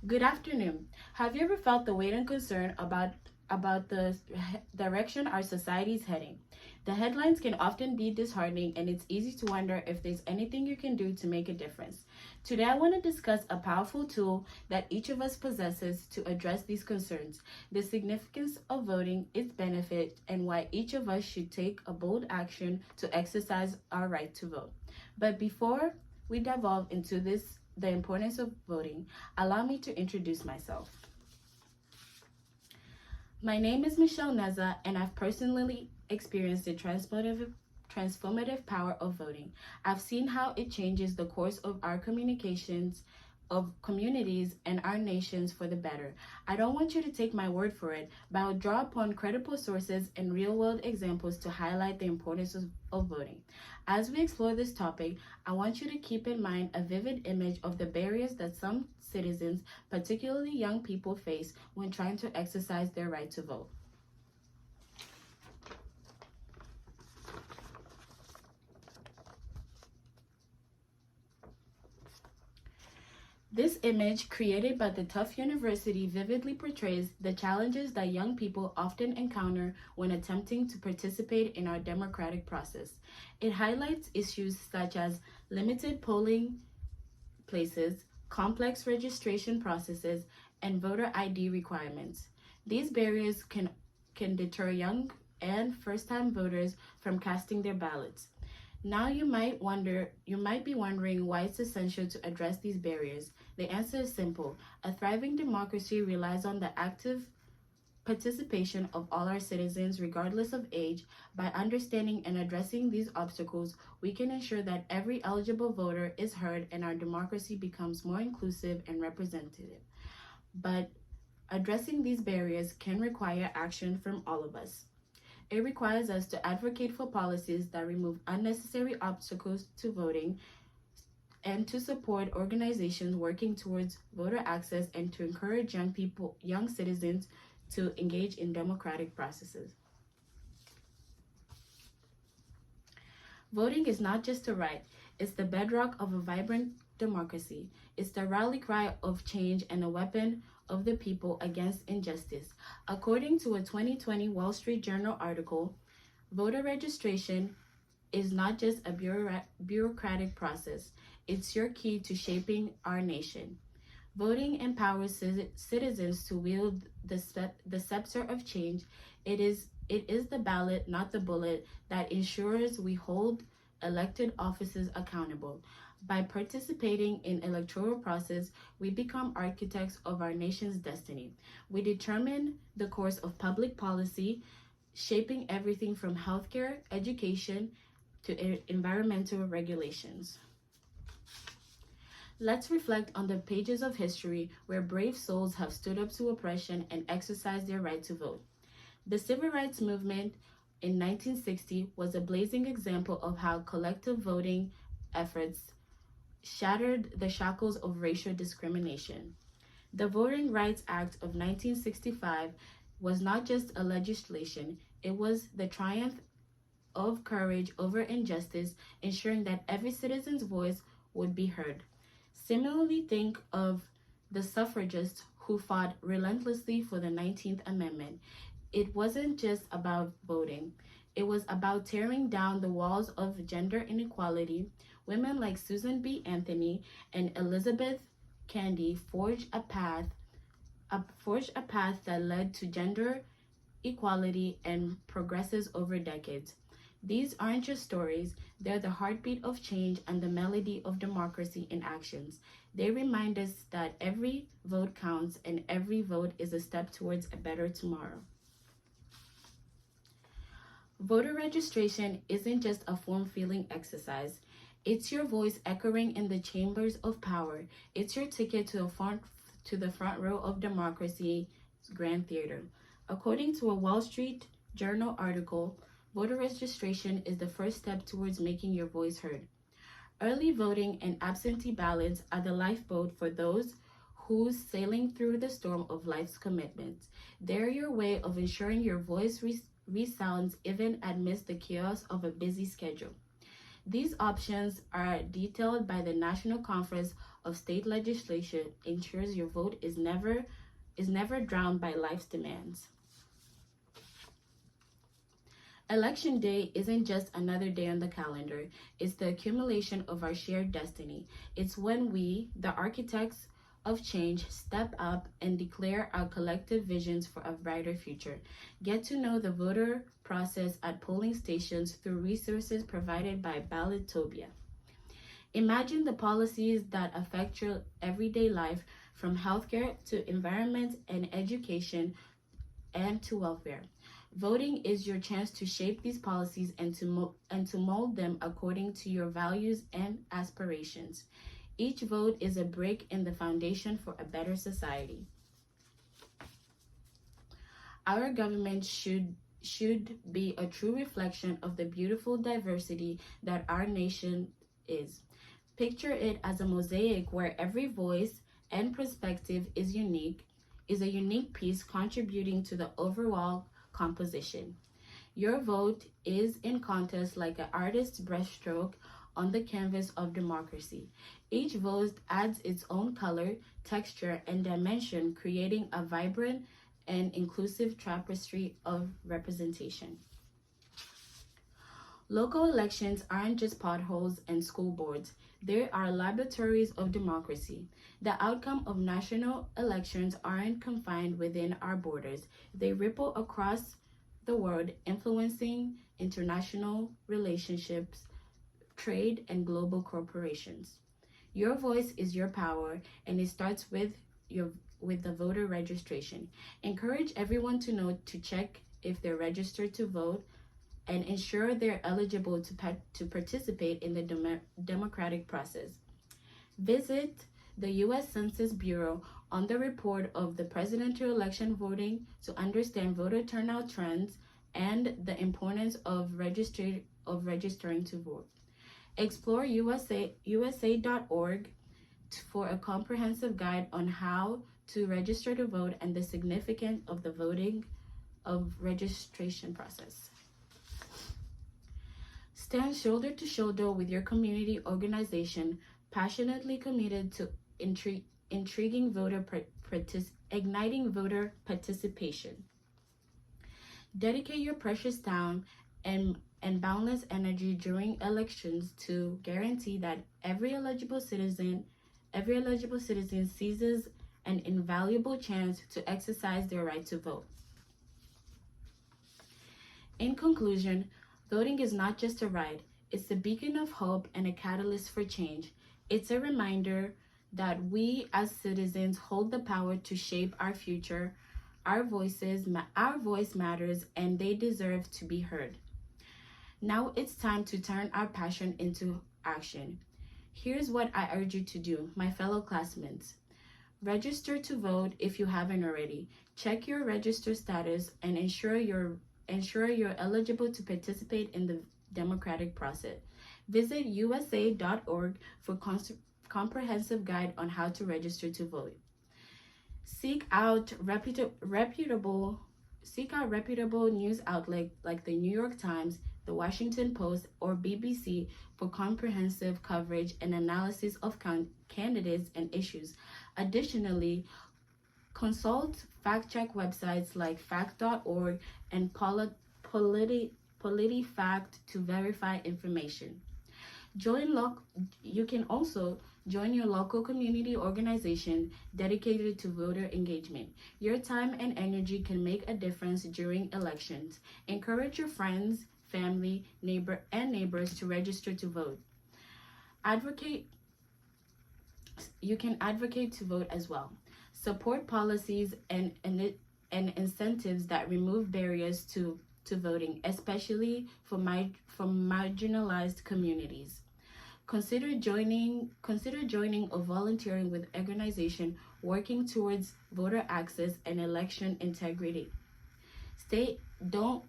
Good afternoon. Have you ever felt the weight and concern about the direction our society is heading? The headlines can often be disheartening, and it's easy to wonder if there's anything you can do to make a difference. Today, I want to discuss a powerful tool that each of us possesses to address these concerns, the significance of voting, its benefit, and why each of us should take a bold action to exercise our right to vote. But before we delve into the importance of voting, allow me to introduce myself. My name is Michelle Neza, and I've personally experienced the transformative power of voting. I've seen how it changes the course of our communications, of communities, and our nations for the better. I don't want you to take my word for it, but I'll draw upon credible sources and real world examples to highlight the importance of voting. As we explore this topic, I want you to keep in mind a vivid image of the barriers that some citizens, particularly young people, face when trying to exercise their right to vote. This image, created by the Tufts University, vividly portrays the challenges that young people often encounter when attempting to participate in our democratic process. It highlights issues such as limited polling places, complex registration processes, and voter ID requirements. These barriers can deter young and first-time voters from casting their ballots. Now you might be wondering why it's essential to address these barriers. The answer is simple. A thriving democracy relies on the active participation of all our citizens, regardless of age. By understanding and addressing these obstacles, we can ensure that every eligible voter is heard and our democracy becomes more inclusive and representative. But addressing these barriers can require action from all of us. It requires us to advocate for policies that remove unnecessary obstacles to voting and to support organizations working towards voter access and to encourage young citizens to engage in democratic processes. Voting is not just a right, it's the bedrock of a vibrant democracy. It's the rally cry of change and a weapon of the people against injustice. According to a 2020 Wall Street Journal article, voter registration is not just a bureaucratic process, it's your key to shaping our nation. Voting empowers citizens to wield the scepter of change. It is the ballot, not the bullet, that ensures we hold elected offices accountable. By participating in electoral process, we become architects of our nation's destiny. We determine the course of public policy, shaping everything from healthcare, education, to environmental regulations. Let's reflect on the pages of history where brave souls have stood up to oppression and exercised their right to vote. The Civil Rights Movement in 1960 was a blazing example of how collective voting efforts shattered the shackles of racial discrimination. The Voting Rights Act of 1965 was not just a legislation, it was the triumph of courage over injustice, ensuring that every citizen's voice would be heard. Similarly, think of the suffragists who fought relentlessly for the 19th Amendment. It wasn't just about voting. It was about tearing down the walls of gender inequality. Women like Susan B. Anthony and Elizabeth Cady forged a path that led to gender equality and progresses over decades. These aren't just stories, they're the heartbeat of change and the melody of democracy in actions. They remind us that every vote counts and every vote is a step towards a better tomorrow. Voter registration isn't just a form-filling exercise. It's your voice echoing in the chambers of power. It's your ticket to the front row of democracy's grand theater. According to a Wall Street Journal article, voter registration is the first step towards making your voice heard. Early voting and absentee ballots are the lifeboat for those who's sailing through the storm of life's commitments. They're your way of ensuring your voice resounds even amidst the chaos of a busy schedule. These options are detailed by the National Conference of state legislation ensures your vote is never drowned by life's demands. Election day isn't just another day on the calendar, it's the accumulation of our shared destiny. It's when we, the architects of change, step up and declare our collective visions for a brighter future. Get to know the voter process at polling stations through resources provided by Ballotopia. Imagine the policies that affect your everyday life, from healthcare to environment and education and to welfare. Voting is your chance to shape these policies and to mold them according to your values and aspirations. Each vote is a brick in the foundation for a better society. Our government should be a true reflection of the beautiful diversity that our nation is. Picture it as a mosaic where every voice and perspective is a unique piece contributing to the overall composition. Your vote is in contest like an artist's brushstroke on the canvas of democracy. Each vote adds its own color, texture, and dimension, creating a vibrant and inclusive tapestry of representation. Local elections aren't just potholes and school boards. They are laboratories of democracy. The outcome of national elections aren't confined within our borders. They ripple across the world, influencing international relationships, trade, and global corporations. Your voice is your power, and it starts with the voter registration. Encourage everyone to check if they're registered to vote and ensure they're eligible to participate in the democratic process. Visit the U.S. Census Bureau on the report of the presidential election voting to understand voter turnout trends and the importance of registering to vote. Explore USA.org for a comprehensive guide on how to register to vote and the significance of the registration process. Stand shoulder to shoulder with your community organization, passionately committed to igniting voter participation. Dedicate your precious time and boundless energy during elections to guarantee that every eligible citizen seizes an invaluable chance to exercise their right to vote. In conclusion, voting is not just a right, it's a beacon of hope and a catalyst for change. It's a reminder that we as citizens hold the power to shape our future. Our voice matters, and they deserve to be heard. Now it's time to turn our passion into action. Here's what I urge you to do, my fellow classmates. Register to vote if you haven't already. Check your register status and ensure you're eligible to participate in the democratic process. Visit USA.org for comprehensive guide on how to register to vote. Seek out reputable news outlets like the New York Times, the Washington Post, or BBC for comprehensive coverage and analysis of candidates and issues. Additionally, consult fact-check websites like fact.org and PolitiFact to verify information. You can also join your local community organization dedicated to voter engagement. Your time and energy can make a difference during elections. Encourage your friends, family, neighbors to register to vote. You can advocate to vote as well. Support policies and incentives that remove barriers to voting, especially for marginalized communities. Consider joining or volunteering with organizations working towards voter access and election integrity. Don't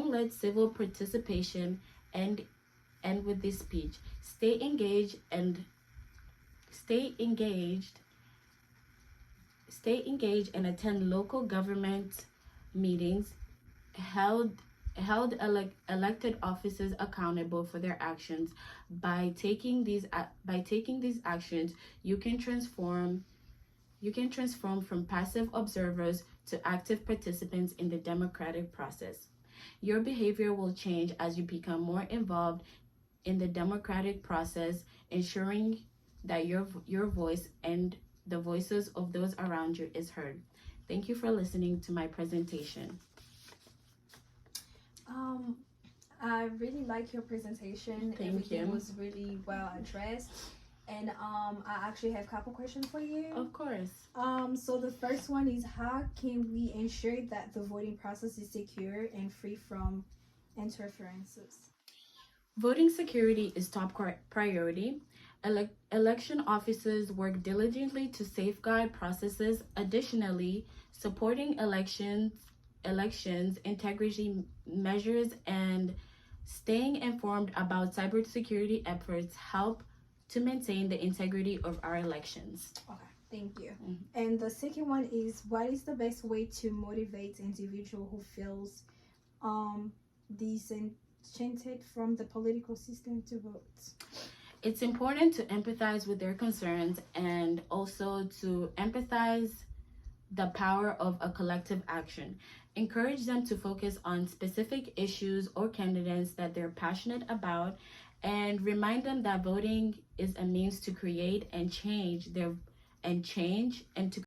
let civil participation end with this speech. Stay engaged and attend local government meetings held elected officers accountable for their actions. By taking these actions, you can transform from passive observers to active participants in the democratic process. Your behavior will change as you become more involved in the democratic process, ensuring that your voice and the voices of those around you is heard. Thank you for listening to my presentation. Um, I really like your presentation. Thank Everything you. was really well addressed. And I actually have a couple questions for you. Of course. So the first one is, how can we ensure that the voting process is secure and free from interferences? Voting security is top priority. Election officers work diligently to safeguard processes. Additionally, supporting elections integrity measures and staying informed about cybersecurity efforts help to maintain the integrity of our elections. Okay, thank you. Mhm. And the second one is, what is the best way to motivate individual who feels disenchanted from the political system to vote? It's important to empathize with their concerns and also to empathize the power of a collective action. Encourage them to focus on specific issues or candidates that they're passionate about, and remind them that voting is a means to create and change and to